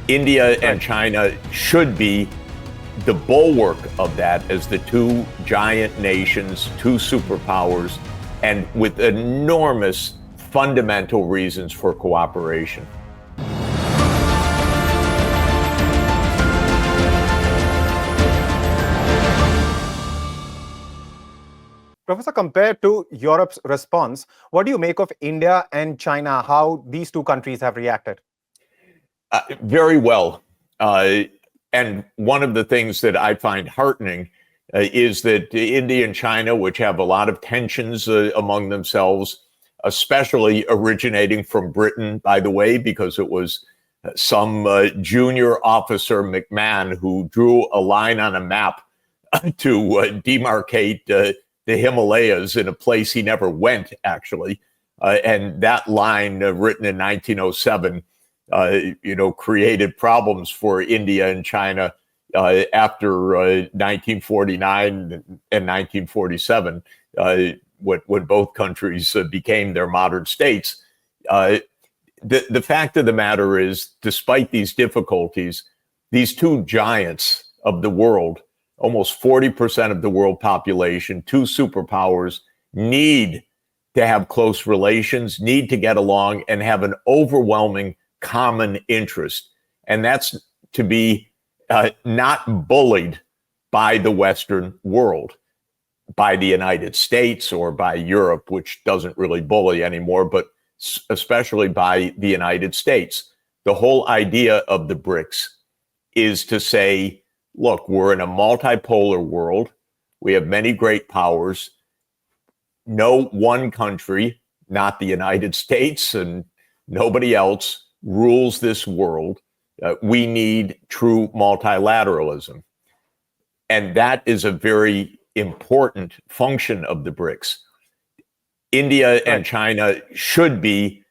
India and Right. China should be the bulwark of that as the two giant nations, two superpowers, and with enormous fundamental reasons for cooperation. Professor, compared to Europe's response, what do you make of India and China, how these two countries have reacted? Very well. And one of the things that I find heartening is that India and China, which have a lot of tensions among themselves, especially originating from Britain, by the way, because it was some junior officer, McMahon, who drew a line on a map to demarcate the Himalayas in a place he never went, actually. And that line, written in 1907, created problems for India and China after 1949 and 1947, when both countries became their modern states. The fact of the matter is, despite these difficulties, these two giants of the world, almost 40% of the world population, two superpowers, need to have close relations, need to get along, and have an overwhelming common interest. And that's to be not bullied by the Western world, by the United States or by Europe, which doesn't really bully anymore, but especially by the United States. The whole idea of the BRICS is to say, look, we're in a multipolar world. We have many great powers. No one country, not the United States and nobody else, rules this world. We need true multilateralism. And that is a very important function of the BRICS. India and China should be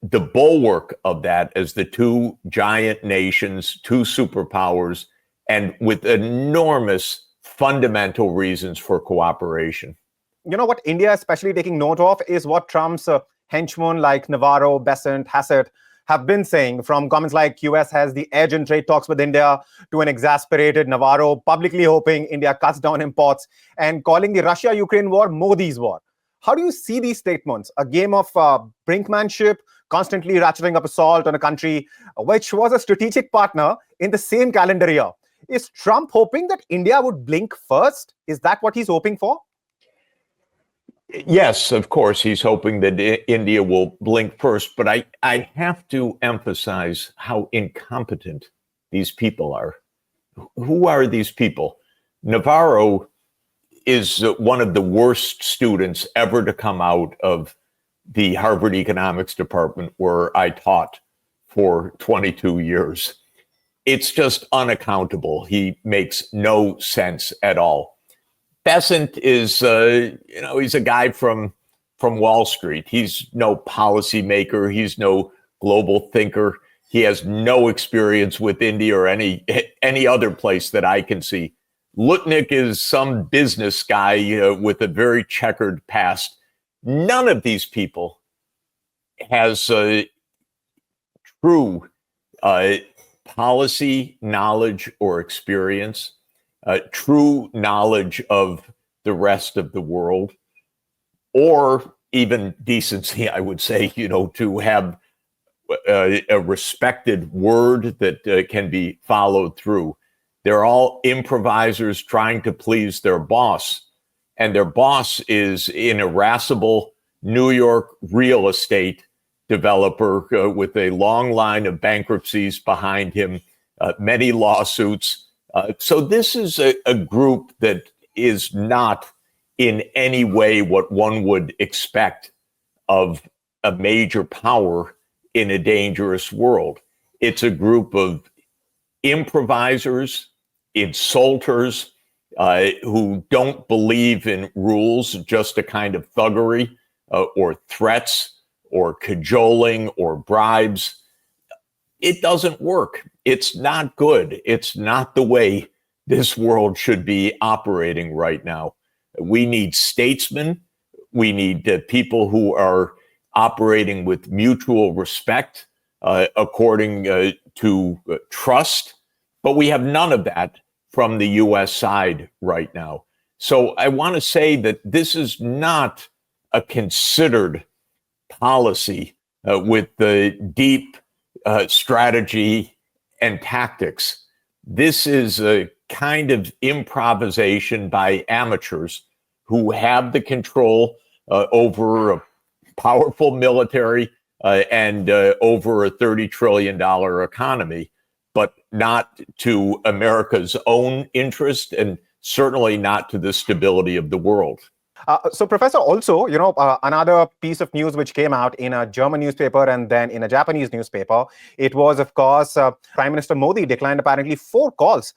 the bulwark of that as the two giant nations, two superpowers, and with enormous fundamental reasons for cooperation. You know what India is especially taking note of is what Trump's henchmen like Navarro, Bessent, Hassett have been saying, from comments like US has the edge in trade talks with India to an exasperated Navarro publicly hoping India cuts down imports and calling the Russia-Ukraine war Modi's war. How do you see these statements? A game of brinkmanship, constantly ratcheting up assault on a country which was a strategic partner in the same calendar year. Is Trump hoping that India would blink first? Is that what he's hoping for? Yes, of course, he's hoping that India will blink first. But I have to emphasize how incompetent these people are. Who are these people? Navarro is one of the worst students ever to come out of the Harvard Economics Department, where I taught for 22 years. It's just unaccountable. He makes no sense at all. Bessent is, he's a guy from Wall Street. He's no policymaker. He's no global thinker. He has no experience with India or any other place that I can see. Lutnick is some business guy with a very checkered past. None of these people has true policy knowledge or experience, true knowledge of the rest of the world, or even decency, I would say, to have a respected word that can be followed through. They're all improvisers trying to please their boss. And their boss is an irascible New York real estate developer with a long line of bankruptcies behind him, many lawsuits. So this is a group that is not in any way what one would expect of a major power in a dangerous world. It's a group of improvisers, insulters, who don't believe in rules, just a kind of thuggery or threats or cajoling or bribes. It doesn't work. It's not good. It's not the way this world should be operating right now. We need statesmen. We need people who are operating with mutual respect according to trust, but we have none of that from the U.S. side right now. So I want to say that this is not a considered policy with the deep strategy and tactics. This is a kind of improvisation by amateurs who have the control over a powerful military and over a $30 trillion economy, but not to America's own interest and certainly not to the stability of the world. So, Professor, also, another piece of news which came out in a German newspaper and then in a Japanese newspaper, it was, of course, Prime Minister Modi declined apparently 4 calls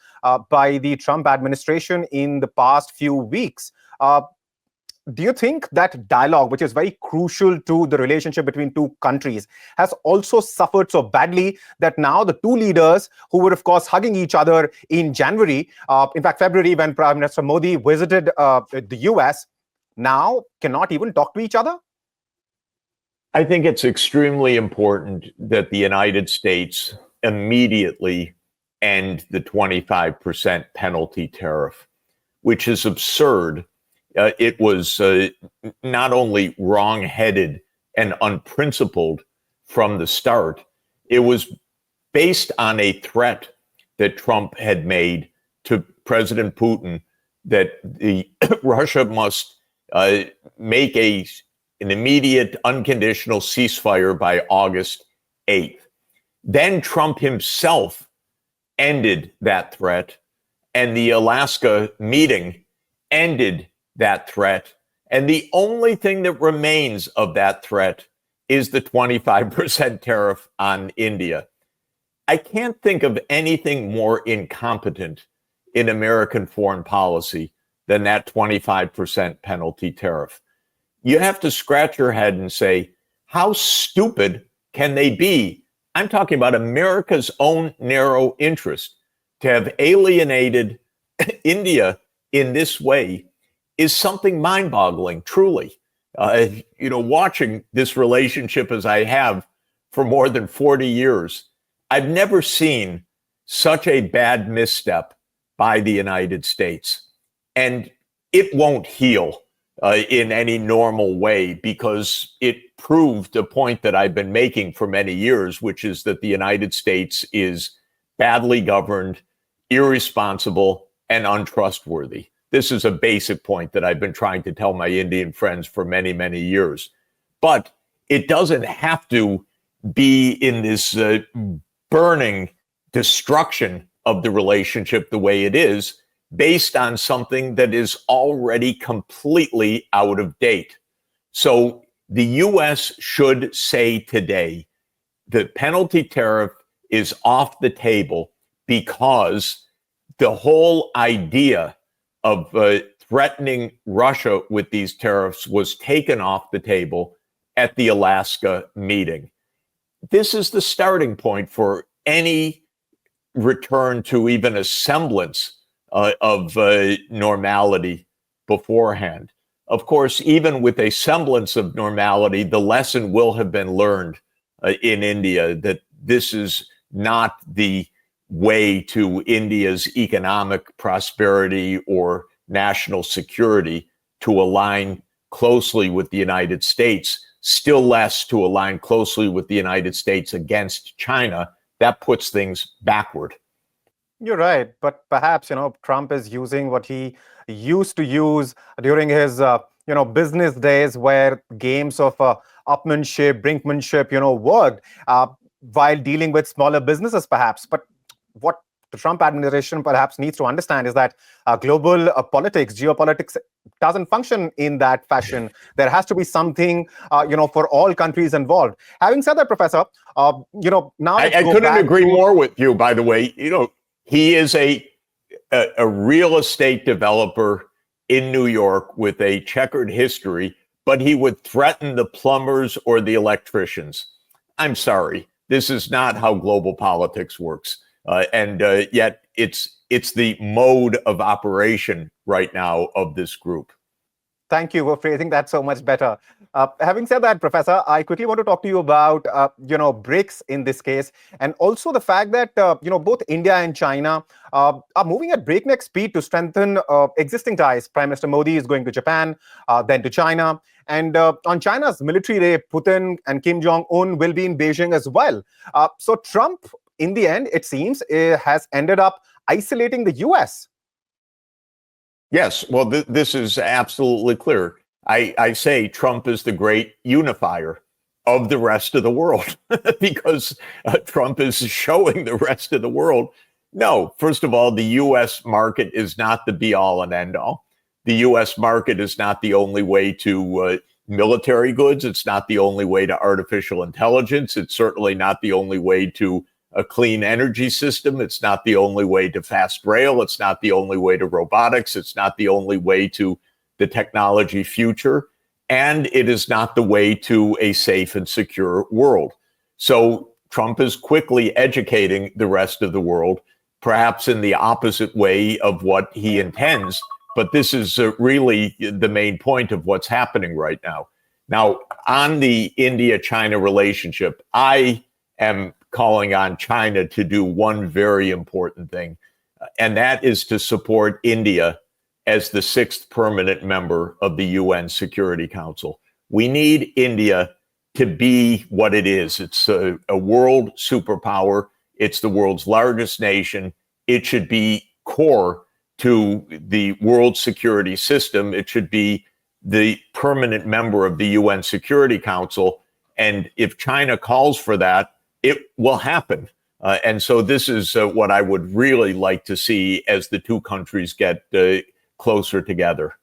by the Trump administration in the past few weeks. Do you think that dialogue, which is very crucial to the relationship between two countries, has also suffered so badly that now the two leaders who were, of course, hugging each other in January, in fact, February, when Prime Minister Modi visited the US, now cannot even talk to each other? I think it's extremely important that the United States immediately end the 25% penalty tariff, which is absurd. It was not only wrong-headed and unprincipled from the start, it was based on a threat that Trump had made to President Putin that Russia must make an immediate unconditional ceasefire by August 8th. Then Trump himself ended that threat, and the Alaska meeting ended that threat. And the only thing that remains of that threat is the 25% tariff on India. I can't think of anything more incompetent in American foreign policy than that 25% penalty tariff. You have to scratch your head and say, how stupid can they be? I'm talking about America's own narrow interest. To have alienated India in this way is something mind-boggling, truly. Watching this relationship as I have for more than 40 years, I've never seen such a bad misstep by the United States. And it won't heal in any normal way because it proved a point that I've been making for many years, which is that the United States is badly governed, irresponsible, and untrustworthy. This is a basic point that I've been trying to tell my Indian friends for many, many years. But it doesn't have to be in this burning destruction of the relationship the way it is, based on something that is already completely out of date. So the U.S. should say today the penalty tariff is off the table because the whole idea of threatening Russia with these tariffs was taken off the table at the Alaska meeting. This is the starting point for any return to even a semblance of normality beforehand. Of course, even with a semblance of normality, the lesson will have been learned in India that this is not the way to India's economic prosperity or national security to align closely with the United States, still less to align closely with the United States against China. That puts things backward. You're right, but perhaps Trump is using what he used to use during his business days, where games of upmanship, brinkmanship, worked while dealing with smaller businesses, perhaps. But what the Trump administration perhaps needs to understand is that global politics, geopolitics, doesn't function in that fashion. There has to be something, for all countries involved. Having said that, Professor, now I couldn't agree more with you. By the way, he is a real estate developer in New York with a checkered history, but he would threaten the plumbers or the electricians. I'm sorry, this is not how global politics works. And yet it's the mode of operation right now of this group. Thank you for phrasing that so much better. Having said that, Professor, I quickly want to talk to you about, BRICS in this case, and also the fact that, both India and China are moving at breakneck speed to strengthen existing ties. Prime Minister Modi is going to Japan, then to China. And on China's military day, Putin and Kim Jong-un will be in Beijing as well. So Trump, in the end, it seems, has ended up isolating the US. Yes, well, this is absolutely clear. I say Trump is the great unifier of the rest of the world because Trump is showing the rest of the world. No, first of all, the U.S. market is not the be all and end all. The U.S. market is not the only way to military goods. It's not the only way to artificial intelligence. It's certainly not the only way to a clean energy system. It's not the only way to fast rail. It's not the only way to robotics. It's not the only way to the technology future. And it is not the way to a safe and secure world. So Trump is quickly educating the rest of the world, perhaps in the opposite way of what he intends. But this is really the main point of what's happening right now. Now, on the India-China relationship, I am calling on China to do one very important thing, and that is to support India as the sixth permanent member of the UN Security Council. We need India to be what it is. It's a world superpower. It's the world's largest nation. It should be core to the world security system. It should be the permanent member of the UN Security Council. And if China calls for that, it will happen. And so this is what I would really like to see as the two countries get closer together.